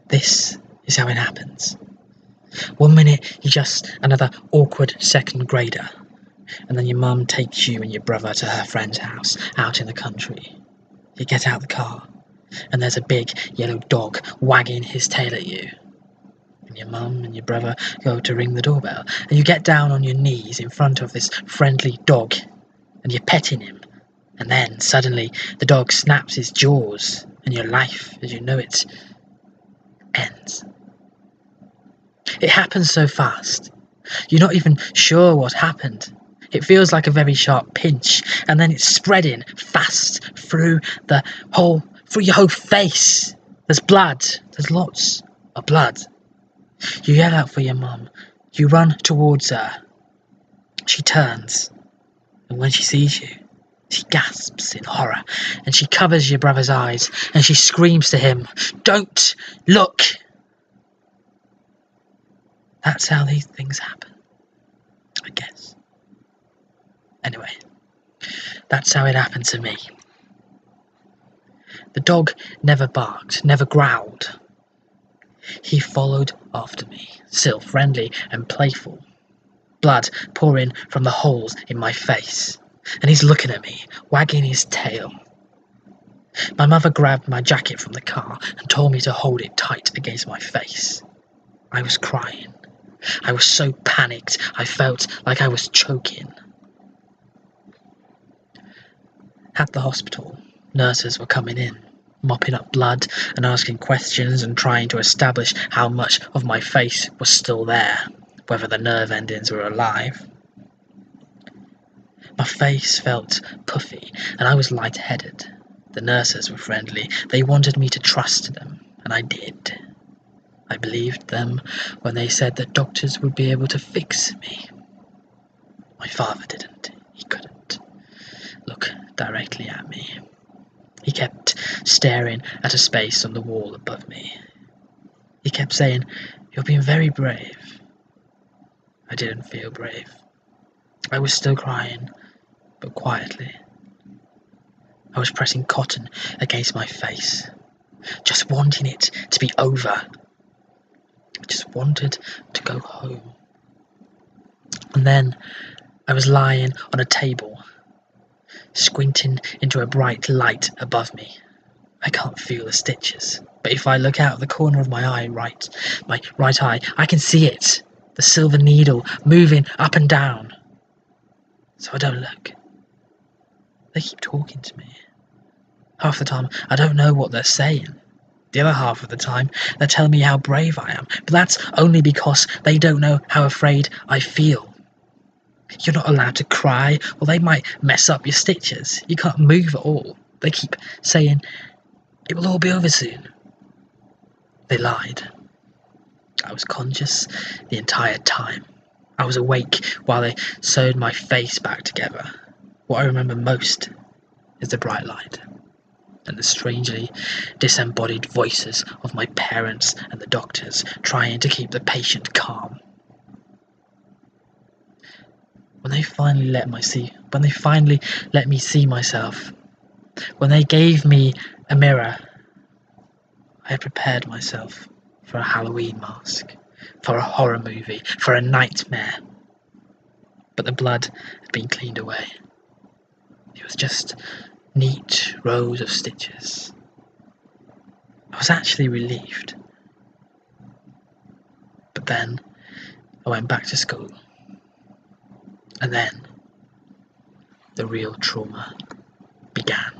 This is how it happens. 1 minute you're just another awkward second grader, and then your mum takes you and your brother to her friend's house out in the country. You get out the car, and there's a big yellow dog wagging his tail at you. And your mum and your brother go to ring the doorbell, and you get down on your knees in front of this friendly dog, and you're petting him, and then suddenly the dog snaps his jaws, and your life, as you know it, ends. It happens so fast. You're not even sure what happened. It feels like a very sharp pinch, and then it's spreading fast through your whole face. There's blood. There's lots of blood. You yell out for your mum. You run towards her. She turns, and when she sees you, she gasps in horror, and she covers your brother's eyes, and she screams to him, "Don't look!" That's how these things happen, I guess. Anyway, that's how it happened to me. The dog never barked, never growled. He followed after me, still friendly and playful, blood pouring from the holes in my face, and he's looking at me, wagging his tail. My mother grabbed my jacket from the car and told me to hold it tight against my face. I was crying. I was so panicked, I felt like I was choking. At the hospital, nurses were coming in, mopping up blood and asking questions and trying to establish how much of my face was still there, whether the nerve endings were alive. My face felt puffy and I was lightheaded. The nurses were friendly. They wanted me to trust them, and I did. I believed them when they said that doctors would be able to fix me. My father didn't. He couldn't look directly at me. He kept staring at a space on the wall above me. He kept saying, "You're being very brave." I didn't feel brave. I was still crying, but quietly. I was pressing cotton against my face, just wanting it to be over. I just wanted to go home. And then I was lying on a table, squinting into a bright light above me. I can't feel the stitches, but if I look out of the corner of my right eye, I can see it, the silver needle moving up and down. So I don't look. They keep talking to me. Half the time, I don't know what they're saying. The other half of the time, they're telling me how brave I am, but that's only because they don't know how afraid I feel. You're not allowed to cry, or they might mess up your stitches. You can't move at all. They keep saying, "It will all be over soon." They lied. I was conscious the entire time. I was awake while they sewed my face back together. What I remember most is the bright light and the strangely disembodied voices of my parents and the doctors trying to keep the patient calm. When they finally let me see myself, when they gave me a mirror, I had prepared myself for a Halloween mask, for a horror movie, for a nightmare. But the blood had been cleaned away. It was just neat rows of stitches. I was actually relieved. But then I went back to school. And then the real trauma began.